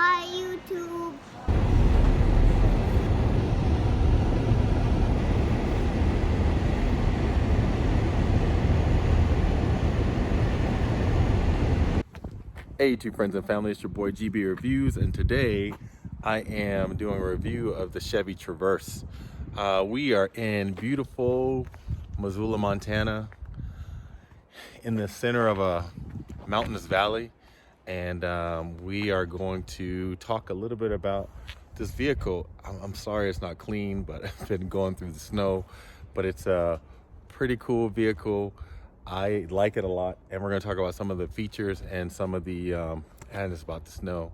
Hi, YouTube. Hey YouTube friends and family, it's your boy GB Reviews, and today I am doing a review of the Chevy Traverse. We are in beautiful Missoula, Montana, in the center of a mountainous valley, and we are going to talk a little bit about this vehicle. I'm sorry it's not clean, but I've been going through the snow, but it's a pretty cool vehicle. I like it a lot, and we're going to talk about some of the features and some of the and it's about to snow.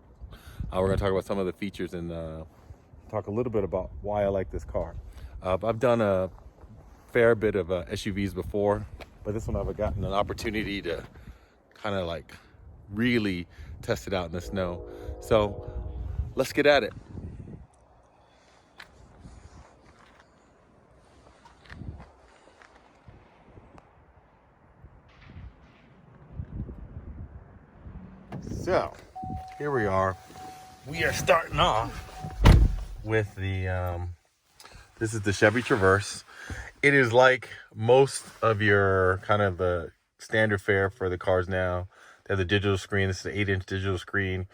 We're going to talk about some of the features and talk a little bit about why I like this car. I've done a fair bit of SUVs before, but this one I've gotten an opportunity to kind of like really test it out in the snow. So let's get at it. So here we are. We are starting off with the this is the Chevy Traverse. It is like most of your kind of the standard fare for the cars now. They have the digital screen. This is an 8-inch digital screen,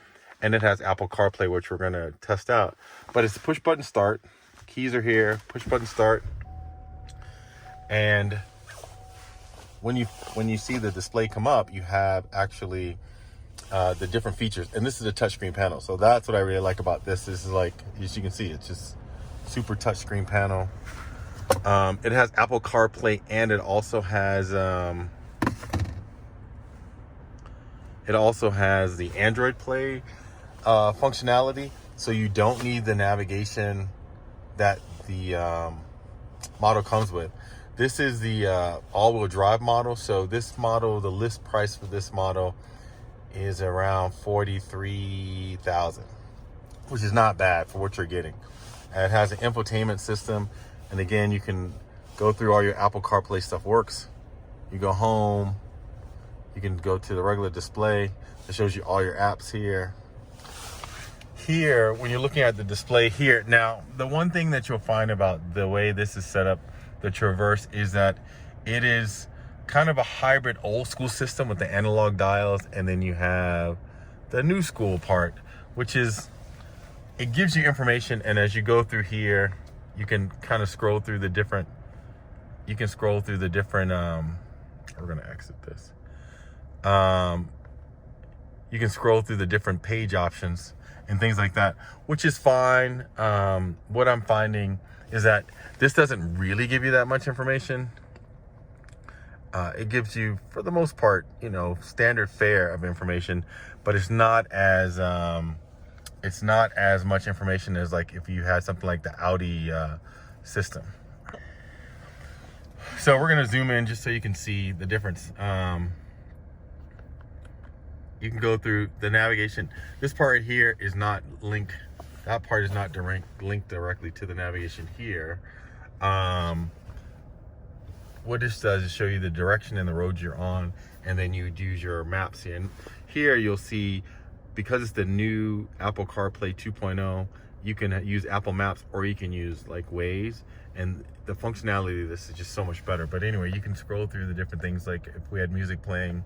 and it has Apple CarPlay, which we're going to test out. But it's a push button start. Keys are here. Push button start. And when you see the display come up, you have actually the different features, and this is a touchscreen panel. So that's what I really like about this. This is like, as you can see, it's just super touchscreen panel. It has Apple CarPlay, and it also has the Android Play functionality. So you don't need the navigation that the model comes with. This is the all-wheel drive model. So this model, the list price for this model is around $43,000, which is not bad for what you're getting. And it has an infotainment system, and again, you can go through all your Apple CarPlay stuff works. You go home, you can go to the regular display that shows you all your apps here. Here, when you're looking at the display here, now the one thing that you'll find about the way this is set up, the Traverse, is that it is kind of a hybrid old school system with the analog dials, and then you have the new school part, which is, it gives you information, and as you go through here, you can kind of scroll through the different, we're gonna exit this. You can scroll through the different page options and things like that, which is fine. What I'm finding is that this doesn't really give you that much information. It gives you, for the most part, standard fare of information, but it's not as much information as like if you had something like the Audi system. So we're gonna zoom in just so you can see the difference. You can go through the navigation. This part right here is not linked. That part is not linked directly to the navigation here. What this does is show you the direction and the roads you're on, and then you would use your maps here. And here you'll see, because it's the new Apple CarPlay 2.0, you can use Apple Maps, or you can use like Waze, and the functionality of this is just so much better. But anyway, you can scroll through the different things, like if we had music playing,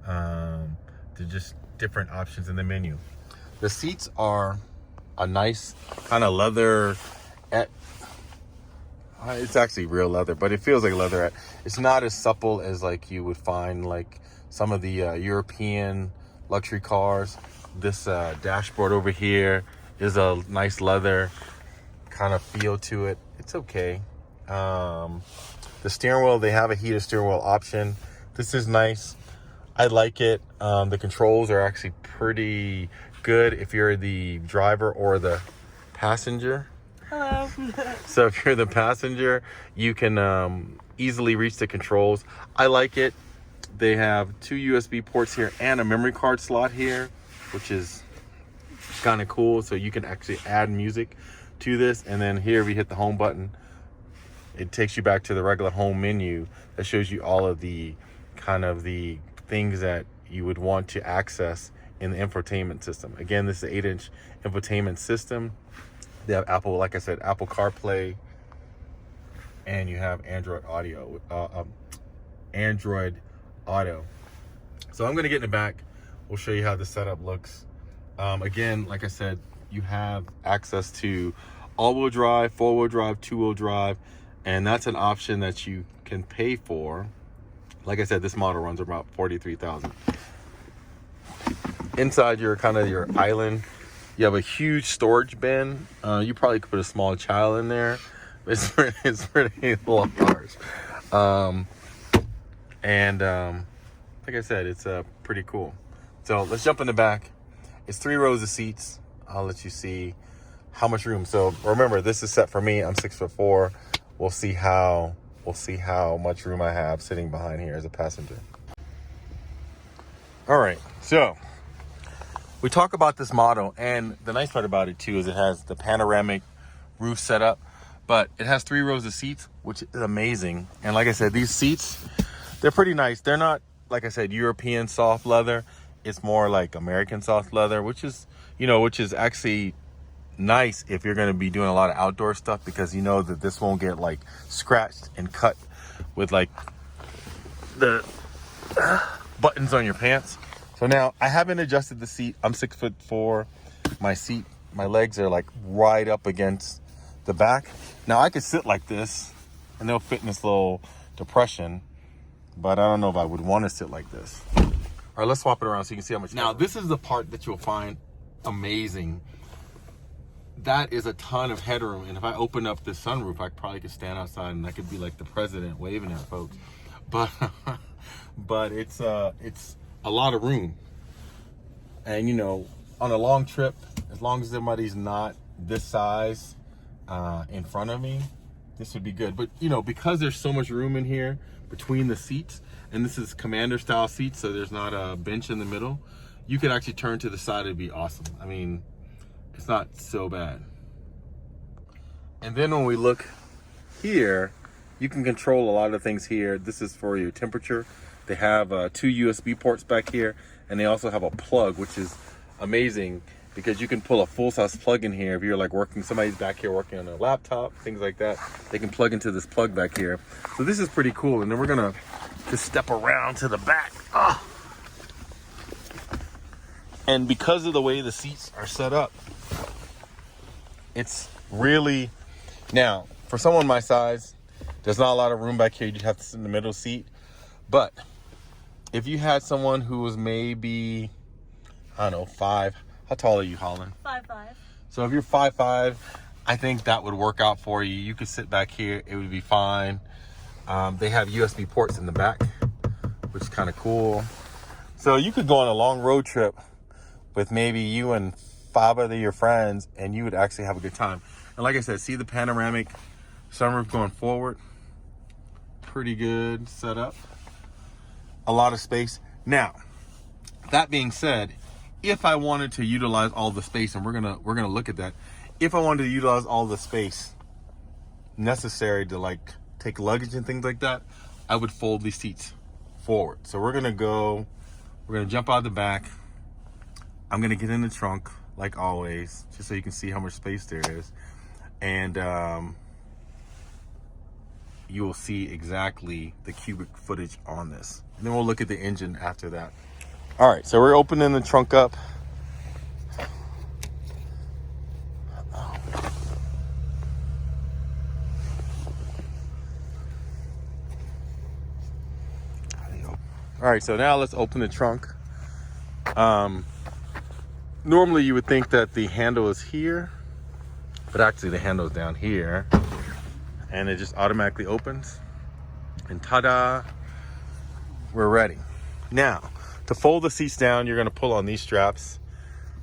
to just different options in the menu. The seats are a nice kind of leather. It's actually real leather, but it feels like leather. It's not as supple as like you would find like some of the European luxury cars. This dashboard over here is a nice leather kind of feel to it. It's okay. The steering wheel, they have a heated steering wheel option. This is nice. I like it. The controls are actually pretty good if you're the driver or the passenger. Hello. So if you're the passenger, you can easily reach the controls. I like it. They have 2 USB ports here and a memory card slot here, which is kind of cool. So you can actually add music to this. And then here we hit the home button. It takes you back to the regular home menu that shows you all of the kind of the things that you would want to access in the infotainment system. Again, this is an 8-inch infotainment system. They have Apple, like I said, Apple CarPlay, and you have Android Auto. So I'm gonna get in the back. We'll show you how the setup looks. Again, like I said, you have access to all-wheel drive, 4-wheel drive, 2-wheel drive, and that's an option that you can pay for. Like I said, this model runs about $43,000. Inside your island, you have a huge storage bin. You probably could put a small child in there. It's pretty large. Like I said, it's pretty cool. So let's jump in the back. It's 3 rows of seats. I'll let you see how much room. So remember, this is set for me. I'm 6'4". We'll see how much room I have sitting behind here as a passenger. All right, so we talk about this model, and the nice part about it too is it has the panoramic roof setup, but it has 3 rows of seats, which is amazing. And like I said, these seats, they're pretty nice. They're not, like I said, European soft leather. It's more like American soft leather, which is actually nice if you're going to be doing a lot of outdoor stuff, because you know that this won't get like scratched and cut with like the buttons on your pants. So now I haven't adjusted the seat. I'm 6'4". My legs are like right up against the back. Now I could sit like this and they'll fit in this little depression, but I don't know if I would want to sit like this. All right, let's swap it around so you can see how much. Now this is the part that you'll find amazing. That is a ton of headroom, and if I open up this sunroof, I probably could stand outside and I could be like the president waving at folks. But it's a lot of room. And you know, on a long trip, as long as somebody's not this size in front of me, this would be good. But you know, because there's so much room in here between the seats, and this is commander style seats, so there's not a bench in the middle, you could actually turn to the side. It'd be awesome. I mean, it's not so bad. And then when we look here, you can control a lot of things here. This is for your temperature. They have 2 USB ports back here, and they also have a plug, which is amazing because you can pull a full-size plug in here. If you're like somebody's back here working on a laptop, things like that, they can plug into this plug back here. So this is pretty cool. And then we're gonna just step around to the back. Oh. And because of the way the seats are set up, it's really, now for someone my size, there's not a lot of room back here. You'd have to sit in the middle seat. But if you had someone who was maybe, I don't know, 5, how tall are you, Holland? 5'5". So if you're 5'5", I think that would work out for you. You could sit back here, it would be fine. They have USB ports in the back, which is kind of cool. So you could go on a long road trip with maybe you and 5 other your friends, and you would actually have a good time. And like I said, see the panoramic sunroof going forward? Pretty good setup. A lot of space. Now, that being said, if I wanted to utilize all the space, and we're gonna look at that, if I wanted to utilize all the space necessary to like take luggage and things like that, I would fold these seats forward. So we're gonna jump out the back. I'm gonna get in the trunk like always, just so you can see how much space there is. And you will see exactly the cubic footage on this. And then we'll look at the engine after that. All right, so we're opening the trunk up. All right, so now let's open the trunk. Normally you would think that the handle is here, but actually the handle is down here, and it just automatically opens. And ta-da, we're ready. Now, to fold the seats down, you're gonna pull on these straps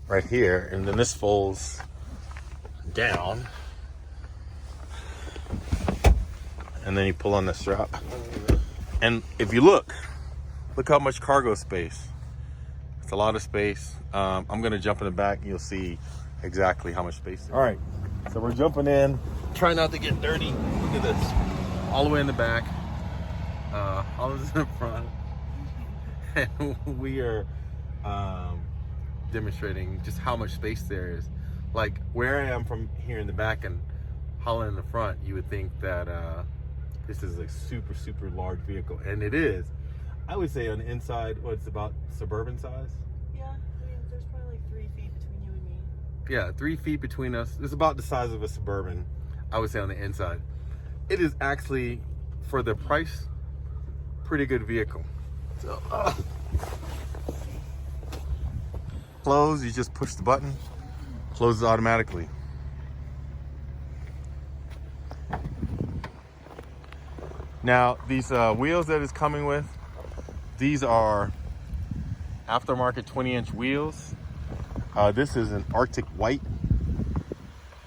right here, and then this folds down. And then you pull on the strap. And if you look how much cargo space. It's a lot of space. I'm gonna jump in the back and you'll see exactly how much space. All right, so we're jumping in. Try not to get dirty. Look at this. All the way in the back. All this in the front. And we are demonstrating just how much space there is. Like where I am from here in the back and Holland in the front, you would think that this is a super, super large vehicle, and it is. I would say on the inside, it's about suburban size? Yeah, I mean, there's probably like 3 feet between you and me. Yeah, 3 feet between us. It's about the size of a Suburban, I would say, on the inside. It is actually, for the price, pretty good vehicle. So, close, you just push the button, closes automatically. Now, these wheels that it's coming with, these are aftermarket 20-inch wheels. This is an Arctic white,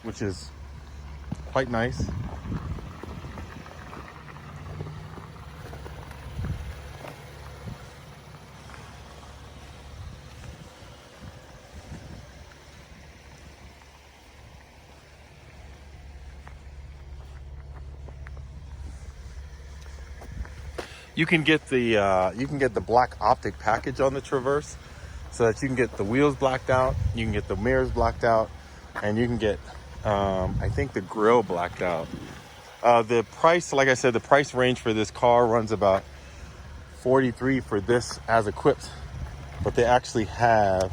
which is quite nice. You can get the black optic package on the Traverse, so that you can get the wheels blacked out, you can get the mirrors blacked out, and you can get I think the grille blacked out. The price, like I said, the price range for this car runs about $43 for this as equipped, but they actually have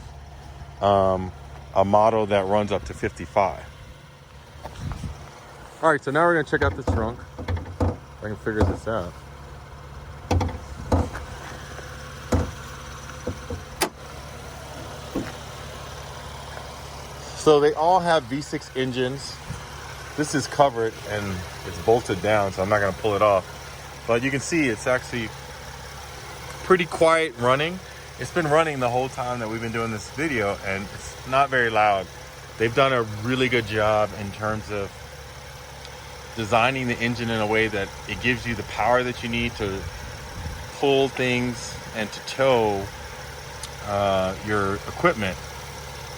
a model that runs up to $55. All right, so now we're gonna check out the trunk. If I can figure this out. So they all have V6 engines. This is covered and it's bolted down, so I'm not gonna pull it off. But you can see it's actually pretty quiet running. It's been running the whole time that we've been doing this video, and it's not very loud. They've done a really good job in terms of designing the engine in a way that it gives you the power that you need to pull things and to tow your equipment,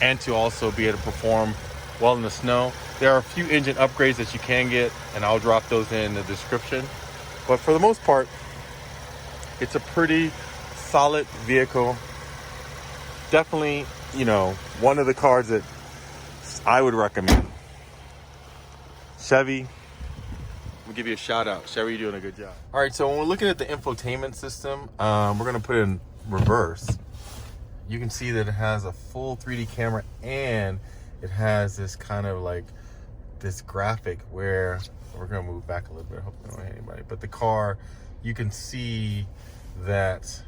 and to also be able to perform well in the snow. There are a few engine upgrades that you can get, and I'll drop those in the description. But for the most part, it's a pretty solid vehicle. Definitely, you know, one of the cars that I would recommend. Chevy, we'll give you a shout out. Chevy, you're doing a good job. All right, so when we're looking at the infotainment system, we're gonna put it in reverse. You can see that it has a full 3D camera, and it has this kind of like this graphic where we're gonna move back a little bit. Hopefully I don't hit anybody. But the car, you can see that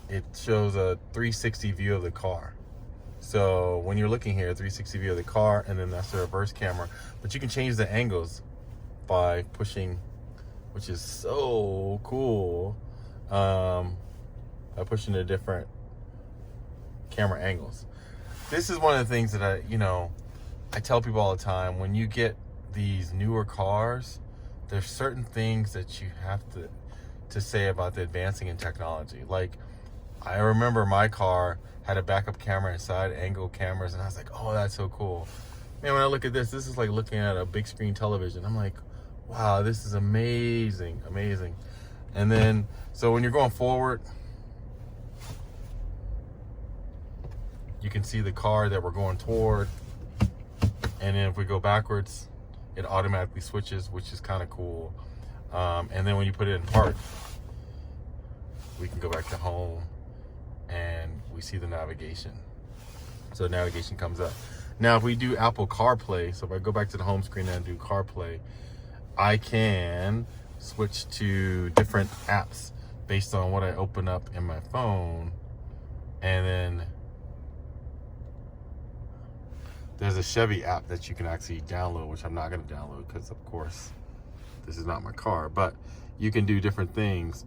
it shows a 360 view of the car. So when you're looking here, 360 view of the car, and then that's the reverse camera. But you can change the angles by pushing, which is so cool, by pushing the different camera angles. This is one of the things that I tell people all the time. When you get these newer cars, there's certain things that you have to say about the advancing in technology. Like, I remember my car had a backup camera and side angle cameras, and I was like, oh, that's so cool. Man, when I look at this is like looking at a big screen television. I'm like, wow, this is amazing, amazing. And then, so when you're going forward, you can see the car that we're going toward. And then if we go backwards, it automatically switches, which is kind of cool. And then when you put it in park, we can go back to home and we see the navigation. So navigation comes up. Now, if we do Apple CarPlay, so if I go back to the home screen and do CarPlay, I can switch to different apps based on what I open up in my phone. And then there's a Chevy app that you can actually download, which I'm not going to download because, of course, this is not my car. But you can do different things.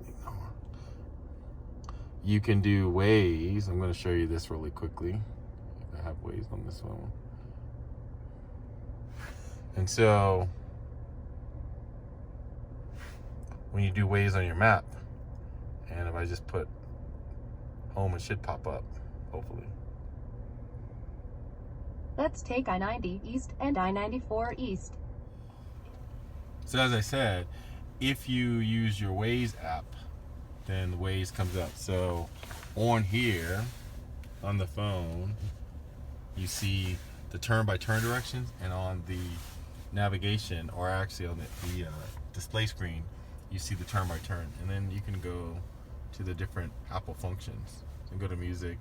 You can do Waze. I'm going to show you this really quickly. I have Waze on this one. And so when you do Waze on your map, and if I just put home, it should pop up, hopefully. Let's take I-90 East and I-94 East. So as I said, if you use your Waze app, then the Waze comes up. So on here, on the phone, you see the turn-by-turn directions, and on the navigation, or actually on the display screen, you see the turn-by-turn. And then you can go to the different Apple functions. You can go to music,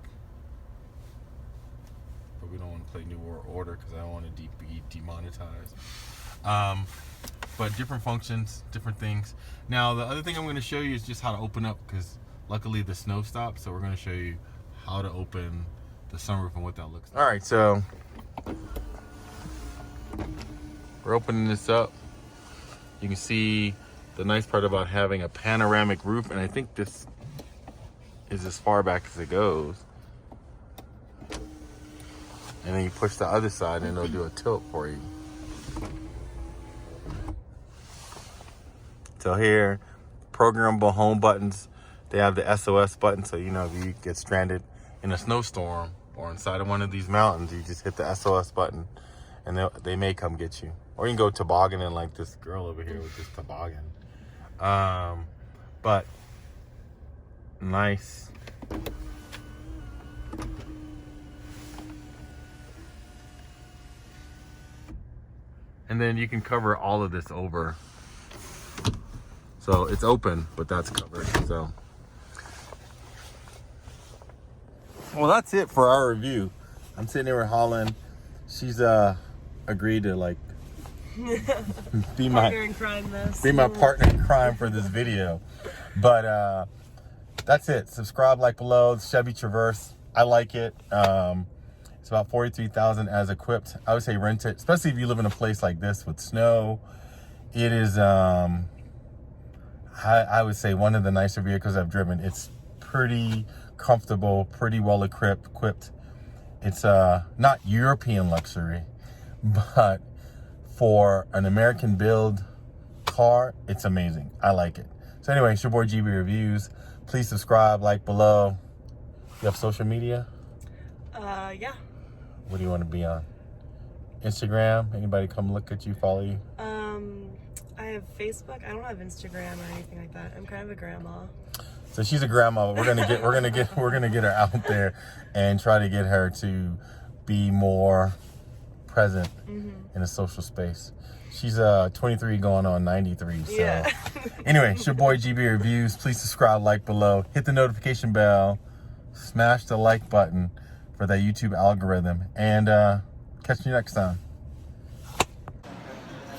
but we don't want to play New World Order because I don't want to be demonetized. But different functions, different things. Now, the other thing I'm going to show you is just how to open up, because luckily the snow stopped, so we're going to show you how to open the sunroof and what that looks like. All right, so we're opening this up. You can see the nice part about having a panoramic roof, and I think this is as far back as it goes. And then you push the other side and it'll do a tilt for you. So here, programmable home buttons. They have the SOS button, so you know if you get stranded in a snowstorm or inside of one of these mountains, you just hit the SOS button and they may come get you. Or you can go tobogganing like this girl over here with this toboggan. But nice. And then you can cover all of this over. So it's open, but that's covered. So, well, that's it for our review. I'm sitting here with Holland. She's agreed to like be my partner in crime. Be my partner in crime for this video. But that's it. Subscribe, like below. The Chevy Traverse. I like it. It's about $43,000 as equipped. I would say rent it, especially if you live in a place like this with snow. It is, I would say, one of the nicer vehicles I've driven. It's pretty comfortable, pretty well equipped. It's not European luxury, but for an American build car, it's amazing. I like it. So anyway, it's your boy GB Reviews. Please subscribe, like below. You have social media? Yeah. What do you want to be on? Instagram? Anybody come look at you, follow you? I have Facebook. I don't have Instagram or anything like that. I'm kind of a grandma. So she's a grandma. We're gonna get her out there and try to get her to be more present in a social space. She's 23 going on 93. So yeah. Anyway, it's your boy GB Reviews. Please subscribe, like below, hit the notification bell, smash the like button for that YouTube algorithm, and catch you next time.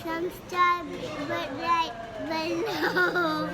Subscribe, but like below.